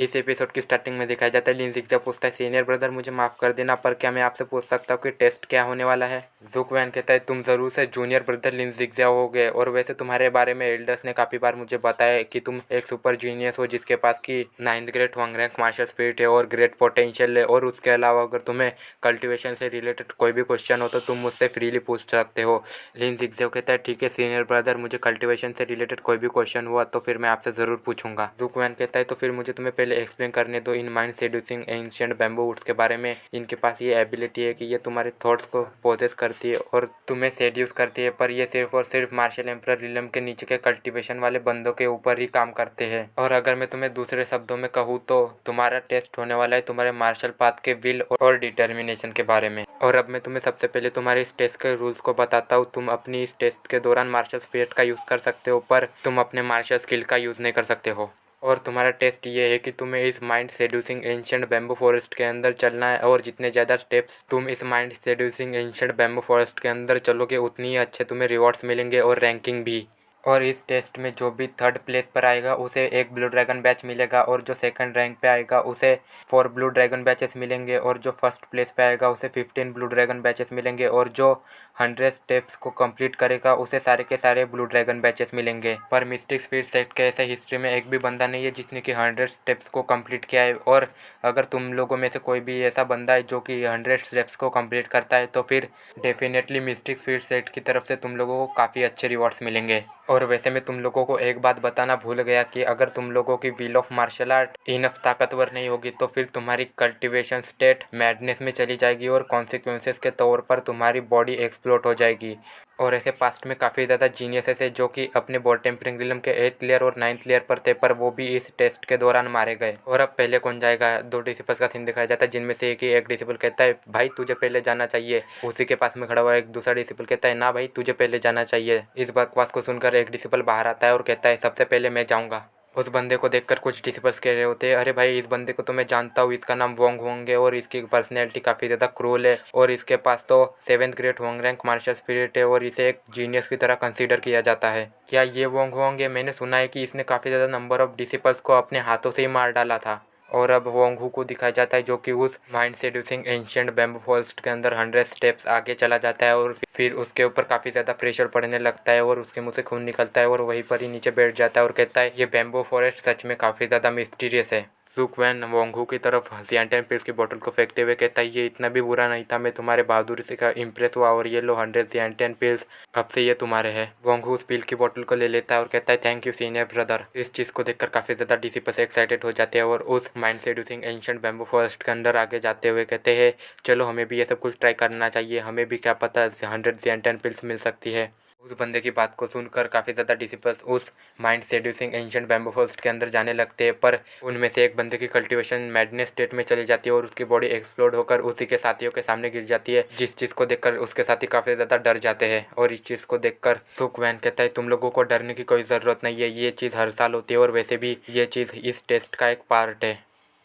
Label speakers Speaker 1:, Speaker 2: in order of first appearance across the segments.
Speaker 1: इस एपिसोड की स्टार्टिंग में दिखाया जाता है लिन जिगज़ा पूछता है सीनियर ब्रदर मुझे माफ़ कर देना पर क्या मैं आपसे पूछ सकता हूँ कि टेस्ट क्या होने वाला है। ज़ुक वैन कहता है तुम ज़रूर से जूनियर ब्रदर लिन जिगज़ा होगे और वैसे तुम्हारे बारे में एल्डर्स ने काफ़ी बार मुझे बताया कि तुम एक सुपर जीनियस हो जिसके पास की 9th grade Huang rank martial spirit है और ग्रेट पोटेंशियल है। और उसके अलावा अगर तुम्हें कल्टिवेशन से रिलेटेड कोई भी क्वेश्चन हो तो तुम मुझसे फ्रीली पूछ सकते हो। लिन जिगज़ा कहता है ठीक है सीनियर ब्रदर मुझे कल्टिवेशन से रिलेटेड कोई भी क्वेश्चन हुआ तो फिर मैं आपसे ज़रूर पूछूंगा। ज़ुक वैन कहता है तो फिर मुझे तुम्हें पहले एक्सप्लेन करने दो in mind seducing ancient bamboo woods के बारे में। इनके पास ये एबिलिटी है कि ये तुम्हारे थॉट्स को पोजेस करती है और तुम्हें सेड्यूस करती है, पर ये सिर्फ और सिर्फ मार्शल एम्परर रिलम के नीचे के कल्टिवेशन वाले बंदों के ऊपर ही काम करते हैं। और अगर मैं तुम्हें दूसरे शब्दों में कहूँ तो तुम्हारा टेस्ट होने वाला है तुम्हारे मार्शल पाथ के विल और डिटर्मिनेशन के बारे में। और अब मैं तुम्हें सबसे पहले तुम्हारे इस टेस्ट के रूल्स को बताता हूँ। तुम अपनी इस टेस्ट के दौरान मार्शल स्पिरिट का यूज़ कर सकते हो पर तुम अपने मार्शल स्किल का यूज़ नहीं कर सकते हो। और तुम्हारा टेस्ट ये है कि तुम्हें इस mind seducing ancient bamboo forest के अंदर चलना है और जितने ज़्यादा स्टेप्स तुम इस mind seducing ancient bamboo forest के अंदर चलोगे उतनी ही अच्छे तुम्हें रिवॉर्ड्स मिलेंगे और रैंकिंग भी। और इस टेस्ट में जो भी 3rd प्लेस पर आएगा उसे एक ब्लू ड्रैगन बैच मिलेगा और जो 2nd रैंक पे आएगा उसे 4 ब्लू ड्रैगन बैचेस मिलेंगे और जो 1st प्लेस पे आएगा उसे 15 ब्लू ड्रैगन बैचेस मिलेंगे और जो 100 स्टेप्स को कंप्लीट करेगा उसे सारे के सारे ब्लू ड्रैगन बैचेस मिलेंगे। पर मिस्टिक स्पीड सेट के ऐसे हिस्ट्री में एक भी बंदा नहीं है जिसने कि 100 स्टेप्स को कंप्लीट किया है। और अगर तुम लोगों में से कोई भी ऐसा बंदा है जो कि 100 स्टेप्स को कंप्लीट करता है तो फिर डेफिनेटली मिस्टिक स्पीड सेट की तरफ से तुम लोगों को काफ़ी अच्छे रिवॉर्ड्स मिलेंगे। और वैसे मैं तुम लोगों को एक बात बताना भूल गया कि अगर तुम लोगों की will of martial art enough ताकतवर नहीं होगी तो फिर तुम्हारी कल्टिवेशन स्टेट मैडनेस में चली जाएगी और कॉन्सिक्वेंसेस के तौर पर तुम्हारी बॉडी एक्सप्लोड हो जाएगी। और ऐसे पास्ट में काफ़ी ज़्यादा जीनियसेस है जो कि अपने बॉडी टेम्परिंग रिलम के 8th लेयर और 9th लेयर पर थे पर वो भी इस टेस्ट के दौरान मारे गए। और अब पहले कौन जाएगा, 2 डिसिपल्स का सीन दिखाया जाता है जिनमें से एक डिसिपल कहता है भाई तुझे पहले जाना चाहिए। उसी के पास में खड़ा हुआ एक दूसरा डिसिपल कहता है ना भाई तुझे पहले जाना चाहिए। इस बकवास को सुनकर एक डिसिपल बाहर आता है और कहता है सबसे पहले मैं जाऊँगा। उस बंदे को देखकर कुछ डिसिपल्स कह रहे होते हैं अरे भाई इस बंदे को तो मैं जानता हूँ, इसका नाम वोंग होंग है और इसकी पर्सनैलिटी काफ़ी ज़्यादा क्रूल है और इसके पास तो 7th grade Hong rank martial spirit है और इसे एक जीनियस की तरह कंसीडर किया जाता है। क्या ये वोंग होंग है? मैंने सुना है कि इसने काफ़ी ज़्यादा नंबर ऑफ डिसिपल्स को अपने हाथों से ही मार डाला था। और अब वोंगहू को दिखाया जाता है जो कि उस mind seducing ancient bamboo forest के अंदर 100 स्टेप्स आगे चला जाता है और फिर उसके ऊपर काफ़ी ज़्यादा प्रेशर पड़ने लगता है और उसके मुंह से खून निकलता है और वहीं पर ही नीचे बैठ जाता है और कहता है ये बैम्बू फॉरेस्ट सच में काफ़ी ज़्यादा मिस्टीरियस है। ज़ुक वैन वोंगहू की तरफ जियांटेन पिल्स की बोतल को फेंकते हुए कहता है ये इतना भी बुरा नहीं था, मैं तुम्हारे बहादुरी से का इम्प्रेस हुआ और ये लो 100 जियांटेन पिल्स, अब से ये तुम्हारे हैं। वोंगहू उस पिल की बोतल को ले लेता है और कहता है थैंक यू सीनियर ब्रदर। इस चीज़ को देखकर काफ़ी ज़्यादा डिसिपल्स एक्साइटेड हो जाते हैं और उस mind seducing ancient bamboo forest के अंदर आगे जाते हुए कहते हैं चलो हमें भी ये सब कुछ ट्राई करना चाहिए, हमें भी क्या पता 100 जियांटेन पिल्स मिल सकती है। उस बंदे की बात को सुनकर काफ़ी ज़्यादा डिसिपल्स उस mind seducing ancient bamboo forest के अंदर जाने लगते हैं पर उनमें से एक बंदे की कल्टीवेशन मैडनेस स्टेट में चली जाती है और उसकी बॉडी एक्सप्लोड होकर उसी के साथियों के सामने गिर जाती है, जिस चीज़ को देखकर उसके साथी काफ़ी ज़्यादा डर जाते हैं। और इस चीज़ को देखकर ज़ुक वैन कहता है तुम लोगों को डरने की कोई ज़रूरत नहीं है, ये चीज़ हर साल होती है और वैसे भी ये चीज़ इस टेस्ट का एक पार्ट है।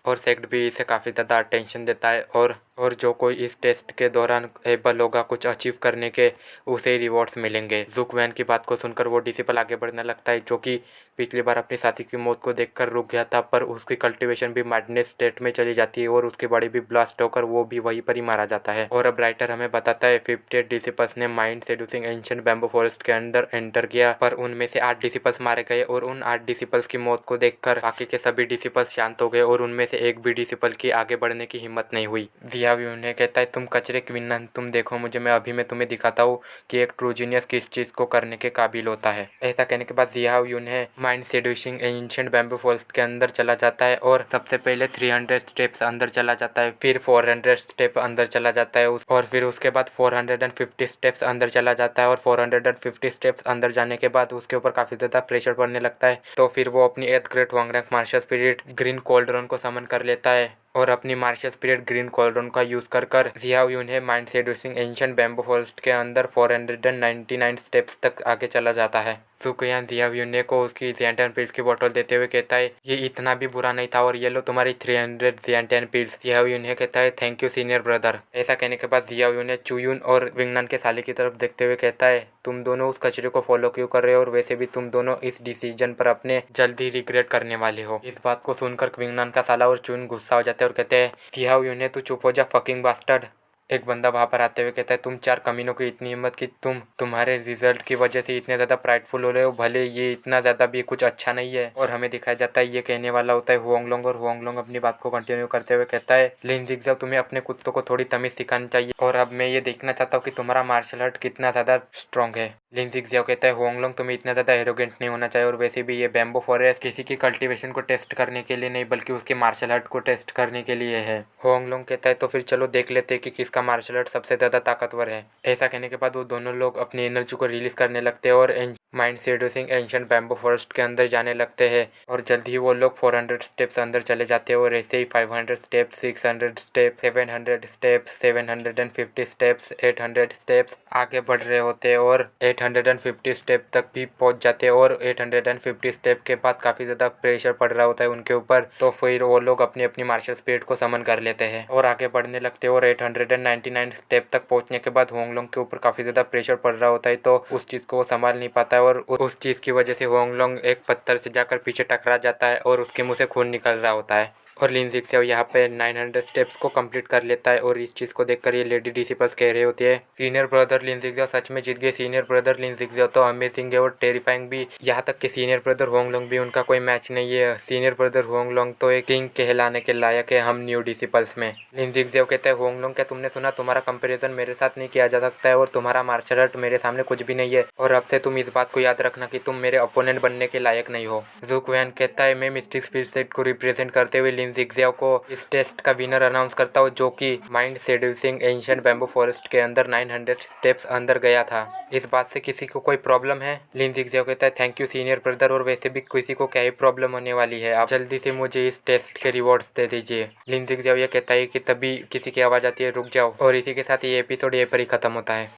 Speaker 1: और सेक्ट भी इसे काफ़ी ज़्यादा अटेंशन देता है और जो कोई इस टेस्ट के दौरान एबल होगा कुछ अचीव करने के उसे रिवॉर्ड्स मिलेंगे। ज़ुक वैन की बात को सुनकर वो डिसिपल आगे बढ़ने लगता है जो कि पिछली बार अपनी साथी की मौत को देखकर रुक गया था पर उसकी कल्टीवेशन भी मैडनेस स्टेट में चली जाती है और उसकी बॉडी भी ब्लास्ट होकर वो भी वहीं पर ही मारा जाता है। और अब राइटर हमें बताता है 58 डिसिपल्स ने mind seducing ancient bamboo forest के अंदर एंटर किया पर उनमें से 8 डिसिपल्स मारे गए और उन 8 डिसिपल्स की मौत को देखकर बाकी के सभी डिसिपल्स शांत हो गए और उनमें से एक भी डिसिपल की आगे बढ़ने की हिम्मत नहीं हुई। जियावी उन्हें कहता है तुम कचरे क्वीन, तुम देखो मुझे, मैं तुम्हें दिखाता हूँ कि एक ट्रू जीनियस किस चीज़ को करने के काबिल होता है। ऐसा कहने के बाद जियाव यून्हे mind seducing ancient bamboo forest के अंदर चला जाता है और सबसे पहले 300 स्टेप्स अंदर चला जाता है, फिर 400 स्टेप अंदर चला जाता है और फिर उसके बाद 450 स्टेप्स अंदर चला जाता है और 450 स्टेप्स अंदर जाने के बाद उसके ऊपर काफ़ी ज़्यादा प्रेशर पड़ने लगता है तो फिर वो अपनी 8th grade Hong rank martial spirit green cauldron को समन कर लेता है और अपनी मार्शल स्पिरिट ग्रीन कोल्ड्रॉन का यूज़ कर जियाव यून्हे mind seducing ancient bamboo forest के अंदर 499 स्टेप्स तक आगे चला जाता है। सुकयान जियाव्यूने को उसकी ज़ियांटिन पिल्स की बोतल देते हुए कहता है ये इतना भी बुरा नहीं था और ये लो तुम्हारी 300 ज़ियांटिन पिल्स। जियाव्यूने कहता है थैंक यू सीनियर ब्रदर। ऐसा कहने के बाद जियाव्यूने चुयून और विंगनान के साले की तरफ देखते हुए कहता है तुम दोनों उस कचरे को फॉलो क्यों कर रहे हो और वैसे भी तुम दोनों इस डिसीजन पर अपने जल्द ही रिग्रेट करने वाले हो। इस बात को सुनकर विंगनान का साला और चुयून गुस्सा हो जाते हैं और कहते हैं जियाव्यूने तू चुप हो जा फकिंग बास्टर्ड। एक बंदा वहां पर आते हुए कहता है तुम 4 कमीनों की इतनी हिम्मत कि तुम तुम्हारे रिजल्ट की वजह से इतने ज़्यादा प्राइडफुल हो रहे हो, भले ये इतना ज़्यादा भी कुछ अच्छा नहीं है। और हमें दिखाया जाता है ये कहने वाला होता है हुआंगलोंग और हुआंगलोंग अपनी बात को कंटिन्यू करते हुए कहता है लिन जिगज़ाओ तुम्हें अपने कुत्तों को थोड़ी तमीज़ सिखानी चाहिए और अब मैं ये देखना चाहता हूँ कि तुम्हारा मार्शल आर्ट कितना ज़्यादा स्ट्रॉन्ग है। लिन जिगज़ाओ कहता है हुआंगलोंग तुम्हें इतना ज़्यादा एरोगेंट नहीं होना चाहिए और वैसे भी ये बैम्बो फॉरेस्ट किसी की कल्टीवेशन को टेस्ट करने के लिए नहीं बल्कि उसके मार्शल आर्ट को टेस्ट करने के लिए है। हुआंगलोंग कहता है तो फिर चलो देख लेते हैं कि किसका मार्शल आर्ट सबसे ज़्यादा ताकतवर है। ऐसा कहने के बाद वो दोनों लोग अपनी एनर्जी को रिलीज करने लगते हैं और mind seducing ancient bamboo forest के अंदर जाने लगते हैं और जल्द ही वो लोग 400 स्टेप्स अंदर चले जाते हैं और ऐसे ही 500 steps, 600 steps, 700 steps, 750 steps, 800 steps आगे बढ़ रहे होते हैं और 850 स्टेप तक भी पहुंच जाते हैं और 850 स्टेप के बाद काफ़ी ज़्यादा प्रेशर पड़ रहा होता है उनके ऊपर, तो फिर वो लोग अपनी अपनी मार्शल स्पीड को समन कर लेते हैं और आगे बढ़ने लगते हैं और 899 स्टेप तक पहुंचने के बाद होंगलोंग के ऊपर काफ़ी ज़्यादा प्रेशर पड़ रहा होता है, तो उस चीज़ को वो संभाल नहीं पाता है और उस चीज़ की वजह से होंगलोंग एक पत्थर से जाकर पीछे टकरा जाता है और उसके मुंह से खून निकल रहा होता है और लिन जिगज़ाओ यहाँ पे 900 स्टेप्स को कंप्लीट कर लेता है और इस चीज़ को देखकर ये लेडी डिसिपल्स कह रही होती है सीनियर ब्रदर लिन जिगज़ाओ सच में जीत गए। सीनियर ब्रदर लिन जिगज़ाओ तो अमेजिंग है और टेरिफाइंग भी, यहाँ तक कि सीनियर ब्रदर होंगलोंग भी उनका कोई मैच नहीं है। सीनियर ब्रदर होंगलोंग तो एक किंग कहलाने के लायक है हम न्यू डिसिपल्स में। लिन जिगज़ाओ कहते हैं होंगलोंग क्या तुमने सुना तुम्हारा कंपेरिजन मेरे साथ नहीं किया जा सकता है और तुम्हारा मार्शल आर्ट मेरे सामने कुछ भी नहीं है और अब से तुम इस बात को याद रखना कि तुम मेरे अपोनेंट बनने के लायक नहीं हो। ज़ुक वैन कहता है मैं मिस्टिक स्पीड सेट को रिप्रेजेंट करते हुए लिन जिगज़ाओ को इस टेस्ट का विनर अनाउंस करता हूँ जो कि mind seducing ancient bamboo forest के अंदर 900 स्टेप्स अंदर गया था। इस बात से किसी को कोई प्रॉब्लम है? लिन जिगज़ाओ कहता है थैंक यू सीनियर ब्रदर और वैसे भी किसी को क्या ही प्रॉब्लम होने वाली है, आप जल्दी से मुझे इस टेस्ट के रिवॉर्ड्स दे दीजिए। लिन जिगज़ाओ ये कहता है कि तभी किसी की आवाज़ आती है रुक जाओ और इसी के साथ ये एपिसोड ये पर ही खत्म होता है।